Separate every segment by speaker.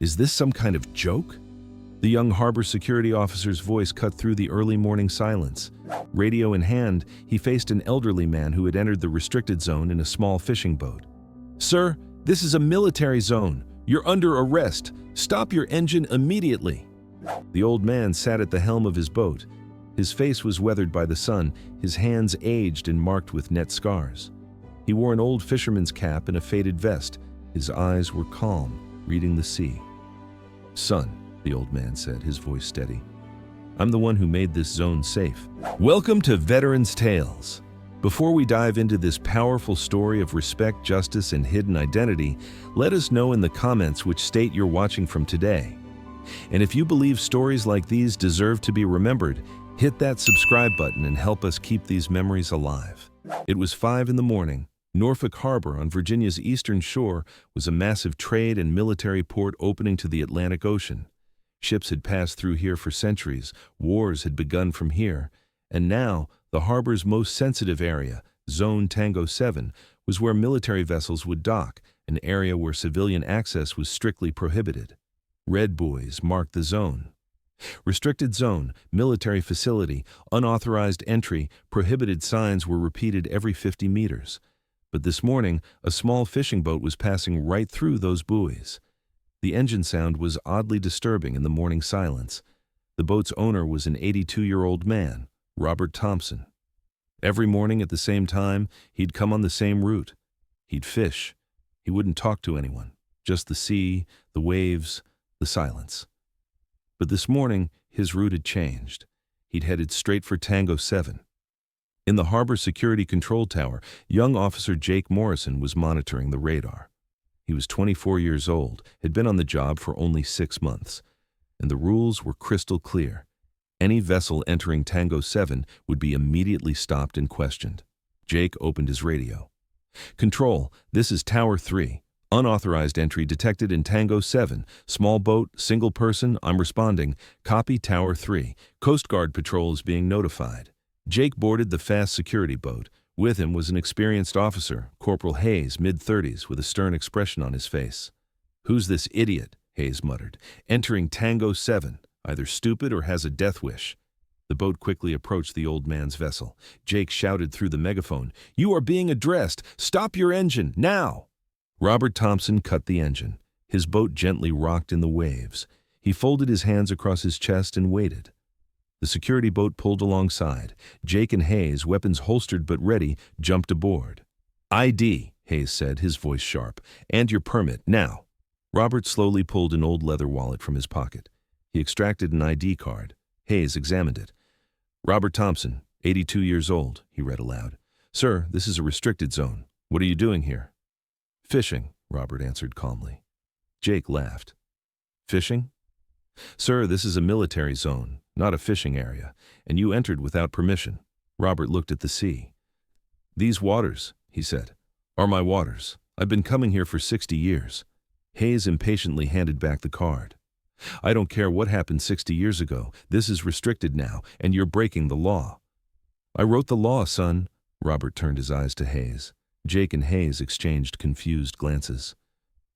Speaker 1: Is this some kind of joke? The young harbor security officer's voice cut through the early morning silence. Radio in hand, he faced an elderly man who had entered the restricted zone in a small fishing boat. "Sir, this is a military zone. You're under arrest. Stop your engine immediately." The old man sat at the helm of his boat. His face was weathered by the sun, his hands aged and marked with net scars. He wore an old fisherman's cap and a faded vest. His eyes were calm, reading the sea. "Son," the old man said, his voice steady, "I'm the one who made this zone safe. Welcome to Veterans Tales. Before we dive into this powerful story of respect, justice, and hidden identity, let us know in the comments which state you're watching from today. And if you believe stories like these deserve to be remembered, hit that subscribe button and help us keep these memories alive." It was 5 in the morning. Norfolk Harbor on Virginia's eastern shore was a massive trade and military port opening to the Atlantic Ocean. Ships had passed through here for centuries, wars had begun from here, and now the harbor's most sensitive area, Zone Tango 7, was where military vessels would dock, an area where civilian access was strictly prohibited. Red buoys marked the zone. Restricted zone, military facility, unauthorized entry, prohibited signs were repeated every 50 meters. But this morning, a small fishing boat was passing right through those buoys. The engine sound was oddly disturbing in the morning silence. The boat's owner was an 82-year-old man, Robert Thompson. Every morning at the same time, he'd come on the same route. He'd fish. He wouldn't talk to anyone, just the sea, the waves, the silence. But this morning, his route had changed. He'd headed straight for Tango 7. In the harbor security control tower, young Officer Jake Morrison was monitoring the radar. He was 24 years old, had been on the job for only 6 months, and the rules were crystal clear. Any vessel entering Tango 7 would be immediately stopped and questioned. Jake opened his radio. "Control, this is Tower 3. Unauthorized entry detected in Tango 7. Small boat, single person, I'm responding. Copy Tower 3. Coast Guard patrol is being notified." Jake boarded the fast security boat. With him was an experienced officer, Corporal Hayes, mid-30s, with a stern expression on his face. "Who's this idiot?" Hayes muttered. "Entering Tango 7. Either stupid or has a death wish." The boat quickly approached the old man's vessel. Jake shouted through the megaphone, "You are being addressed! Stop your engine, now!" Robert Thompson cut the engine. His boat gently rocked in the waves. He folded his hands across his chest and waited. The security boat pulled alongside. Jake and Hayes, weapons holstered but ready, jumped aboard. "ID," Hayes said, his voice sharp, "and your permit, now." Robert slowly pulled an old leather wallet from his pocket. He extracted an ID card. Hayes examined it. "Robert Thompson, 82 years old," he read aloud. "Sir, this is a restricted zone. What are you doing here?" "Fishing," Robert answered calmly. Jake laughed. "Fishing?" "Sir, this is a military zone, not a fishing area, and you entered without permission." Robert looked at the sea. "These waters," he said, "are my waters. I've been coming here for 60 years. Hayes impatiently handed back the card. "I don't care what happened 60 years ago. This is restricted now, and you're breaking the law." "I wrote the law, son." Robert turned his eyes to Hayes. Jake and Hayes exchanged confused glances.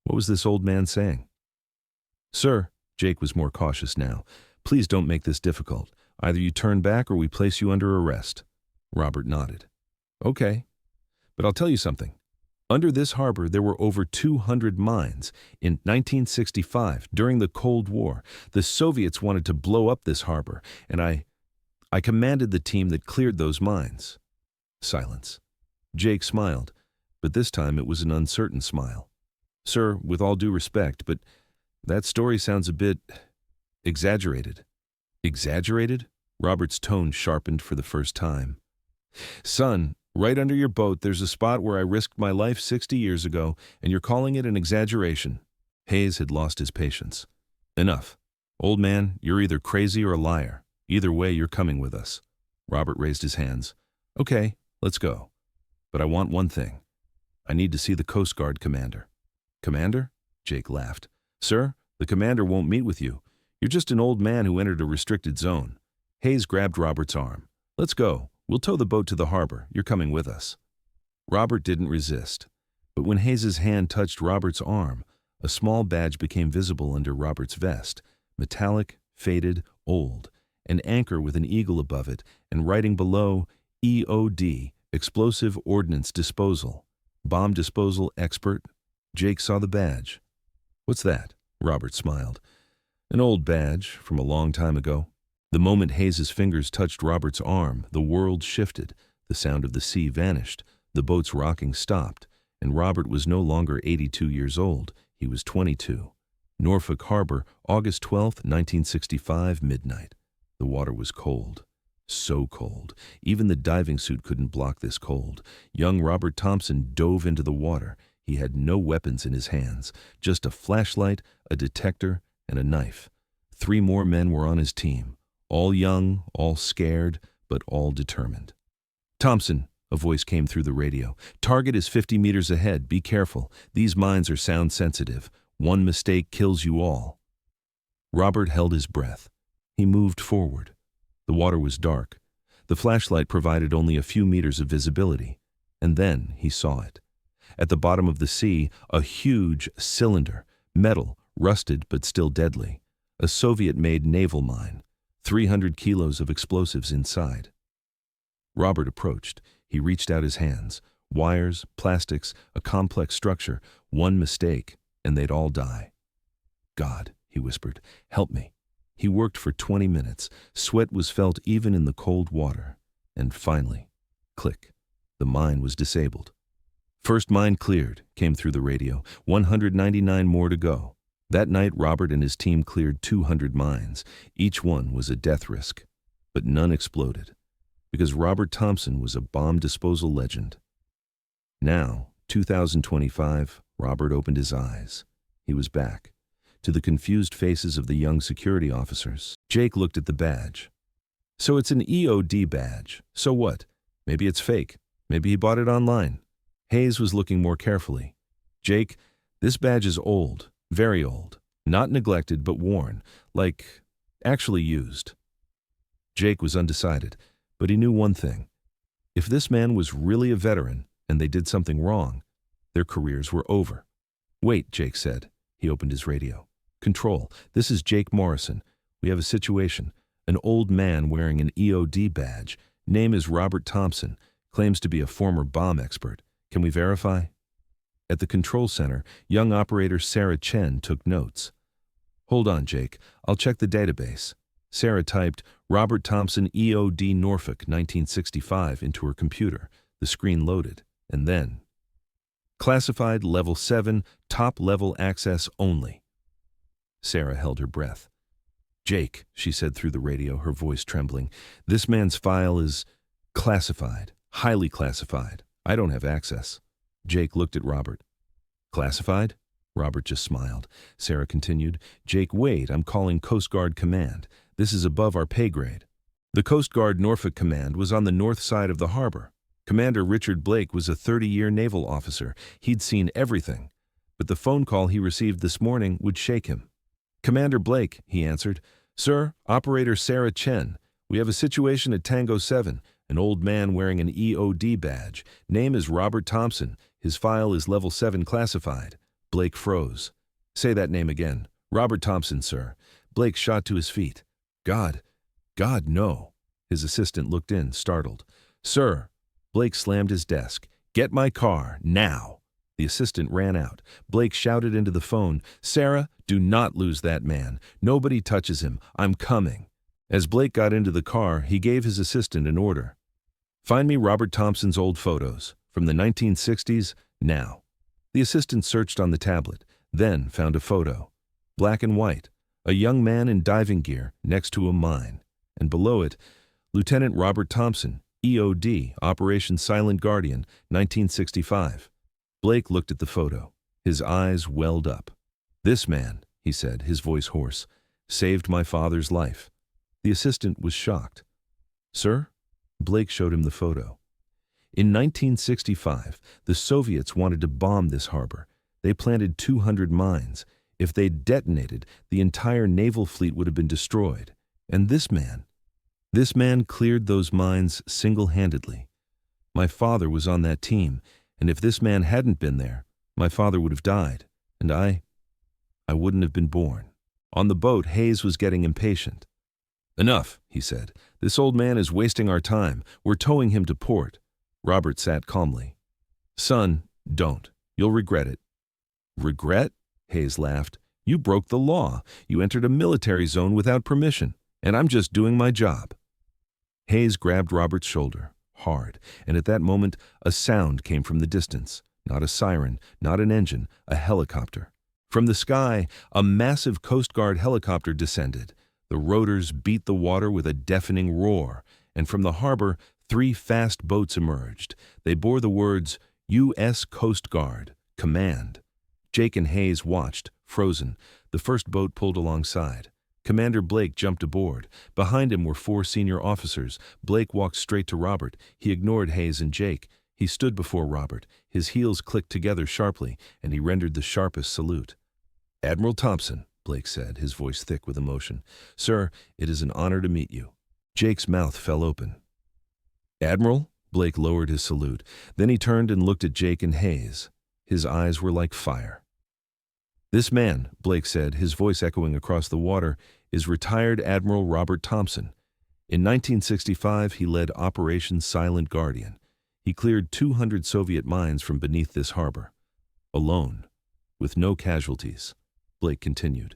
Speaker 1: What was this old man saying? "Sir," Jake was more cautious now, "please don't make this difficult. Either you turn back or we place you under arrest." Robert nodded. "Okay, but I'll tell you something. Under this harbor there were over 200 mines. In 1965, during the Cold War, the Soviets wanted to blow up this harbor, and I commanded the team that cleared those mines." Silence. Jake smiled, but this time it was an uncertain smile. "Sir, with all due respect, but that story sounds a bit exaggerated." "Exaggerated?" Robert's tone sharpened for the first time. "Son, right under your boat there's a spot where I risked my life 60 years ago, and you're calling it an exaggeration." Hayes had lost his patience. "Enough. Old man, you're either crazy or a liar. Either way, you're coming with us." Robert raised his hands. "Okay, let's go. But I want one thing. I need to see the Coast Guard commander." "Commander?" Jake laughed. "Sir, the commander won't meet with you. You're just an old man who entered a restricted zone." Hayes grabbed Robert's arm. "Let's go. We'll tow the boat to the harbor. You're coming with us." Robert didn't resist. But when Hayes's hand touched Robert's arm, A small badge became visible under Robert's vest, metallic, faded, old, an anchor with an eagle above it, and writing below, EOD, Explosive Ordnance Disposal, Bomb Disposal Expert. Jake saw the badge. "What's that?" Robert smiled. "An old badge from a long time ago." The moment Hayes's fingers touched Robert's arm, the world shifted, the sound of the sea vanished, the boat's rocking stopped, and Robert was no longer 82 years old, he was 22. Norfolk Harbor, August 12, 1965, midnight. The water was cold. So cold. Even the diving suit couldn't block this cold. Young Robert Thompson dove into the water. He had no weapons in his hands, just a flashlight, a detector, and a knife. 3 more men were on his team, all young, all scared, but all determined. "Thompson," a voice came through the radio. "Target is 50 meters ahead. Be careful. These mines are sound sensitive. One mistake kills you all." Robert held his breath. He moved forward. The water was dark. The flashlight provided only a few meters of visibility. And then he saw it. At the bottom of the sea, a huge cylinder, metal, rusted but still deadly. A Soviet-made naval mine. 300 kilos of explosives inside. Robert approached. He reached out his hands. Wires, plastics, a complex structure. One mistake, and they'd all die. "God," he whispered, "help me." He worked for 20 minutes. Sweat was felt even in the cold water. And finally, click. The mine was disabled. "First mine cleared," came through the radio. 199 more to go. That night, Robert and his team cleared 200 mines. Each one was a death risk. But none exploded. Because Robert Thompson was a bomb disposal legend. Now, 2025, Robert opened his eyes. He was back. To the confused faces of the young security officers, Jake looked at the badge. "So it's an EOD badge. So what? Maybe it's fake. Maybe he bought it online." Hayes was looking more carefully. "Jake, this badge is old, very old. Not neglected, but worn. Like, actually used." Jake was undecided, but he knew one thing. If this man was really a veteran, and they did something wrong, their careers were over. "Wait," Jake said. He opened his radio. "Control, this is Jake Morrison. We have a situation. An old man wearing an EOD badge. Name is Robert Thompson. Claims to be a former bomb expert. Can we verify?" At the control center, young operator Sarah Chen took notes. "Hold on, Jake. I'll check the database." Sarah typed Robert Thompson EOD Norfolk 1965 into her computer. The screen loaded. And then, "Classified level 7, top level access only." Sarah held her breath. "Jake," she said through the radio, her voice trembling, "this man's file is classified, highly classified. I don't have access." Jake looked at Robert. "Classified?" Robert just smiled. Sarah continued, "Jake, wait, I'm calling Coast Guard Command. This is above our pay grade." The Coast Guard Norfolk Command was on the north side of the harbor. Commander Richard Blake was a 30-year naval officer. He'd seen everything. But the phone call he received this morning would shake him. "Commander Blake," he answered. "Sir, operator Sarah Chen. We have a situation at Tango 7. An old man wearing an EOD badge. Name is Robert Thompson. His file is level 7 classified." Blake froze. "Say that name again." "Robert Thompson, sir." Blake shot to his feet. God, no." His assistant looked in, startled. "Sir." Blake slammed his desk. "Get my car, now." The assistant ran out. Blake shouted into the phone, "Sarah, do not lose that man. Nobody touches him. I'm coming." As Blake got into the car, he gave his assistant an order. "Find me Robert Thompson's old photos, from the 1960s, now." The assistant searched on the tablet, then found a photo. Black and white, a young man in diving gear next to a mine, and below it, Lieutenant Robert Thompson, EOD, Operation Silent Guardian, 1965. Blake looked at the photo. His eyes welled up. "This man," he said, his voice hoarse, "saved my father's life." The assistant was shocked. "Sir?" Blake showed him the photo. In 1965, the Soviets wanted to bomb this harbor. They planted 200 mines. If they'd detonated, the entire naval fleet would have been destroyed. And this man cleared those mines single-handedly. My father was on that team, and if this man hadn't been there, my father would have died, and I I wouldn't have been born. On the boat, Hayes was getting impatient. Enough, he said. This old man is wasting our time. We're towing him to port. Robert sat calmly. Son, don't. You'll regret it. Regret? Hayes laughed. You broke the law. You entered a military zone without permission, and I'm just doing my job. Hayes grabbed Robert's shoulder, hard, and at that moment a sound came from the distance. Not a siren, not an engine, a helicopter. From the sky, a massive Coast Guard helicopter descended. The rotors beat the water with a deafening roar, and from the harbor, 3 fast boats emerged. They bore the words, U.S. Coast Guard, Command. Jake and Hayes watched, frozen. The first boat pulled alongside. Commander Blake jumped aboard. Behind him were 4 senior officers. Blake walked straight to Robert. He ignored Hayes and Jake. He stood before Robert. His heels clicked together sharply, and he rendered the sharpest salute. Admiral Thompson, Blake said, his voice thick with emotion. Sir, it is an honor to meet you. Jake's mouth fell open. Admiral? Blake lowered his salute. Then he turned and looked at Jake and Hayes. His eyes were like fire. This man, Blake said, his voice echoing across the water, is retired Admiral Robert Thompson. In 1965, he led Operation Silent Guardian. He cleared 200 Soviet mines from beneath this harbor. Alone, with no casualties. Blake continued.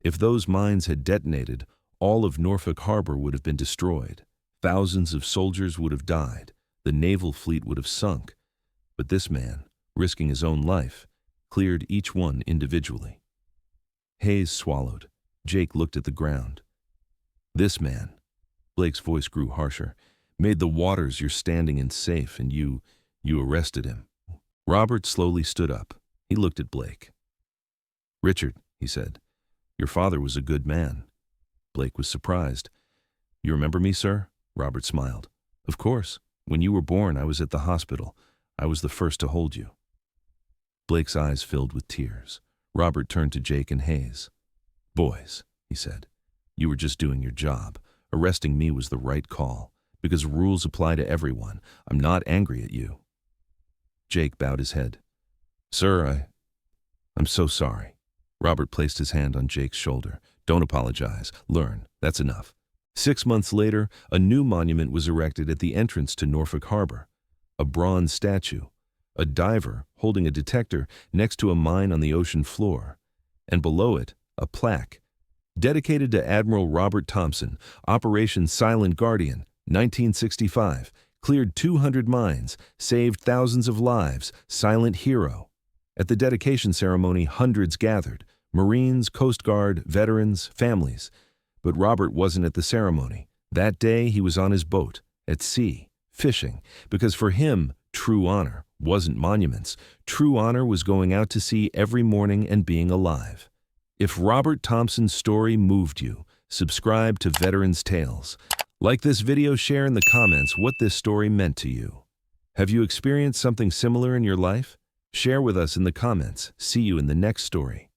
Speaker 1: If those mines had detonated, all of Norfolk Harbor would have been destroyed. Thousands of soldiers would have died. The naval fleet would have sunk. But this man, risking his own life, cleared each one individually. Hayes swallowed. Jake looked at the ground. This man, Blake's voice grew harsher, made the waters you're standing in safe, and you arrested him. Robert slowly stood up. He looked at Blake. Richard, he said, your father was a good man. Blake was surprised. You remember me, sir? Robert smiled. Of course. When you were born, I was at the hospital. I was the first to hold you. Blake's eyes filled with tears. Robert turned to Jake and Hayes. Boys, he said, you were just doing your job. Arresting me was the right call, because rules apply to everyone. I'm not angry at you. Jake bowed his head. Sir, I'm so sorry. Robert placed his hand on Jake's shoulder. Don't apologize. Learn. That's enough. 6 months later, a new monument was erected at the entrance to Norfolk Harbor. A bronze statue. A diver holding a detector next to a mine on the ocean floor. And below it, a plaque. Dedicated to Admiral Robert Thompson, Operation Silent Guardian, 1965. Cleared 200 mines, saved thousands of lives, silent hero. At the dedication ceremony, hundreds gathered. Marines, Coast Guard, veterans, families. But Robert wasn't at the ceremony. That day, he was on his boat, at sea, fishing, because for him, true honor wasn't monuments. True honor was going out to sea every morning and being alive. If Robert Thompson's story moved you, subscribe to Veterans Tales. Like this video, share in the comments what this story meant to you. Have you experienced something similar in your life? Share with us in the comments. See you in the next story.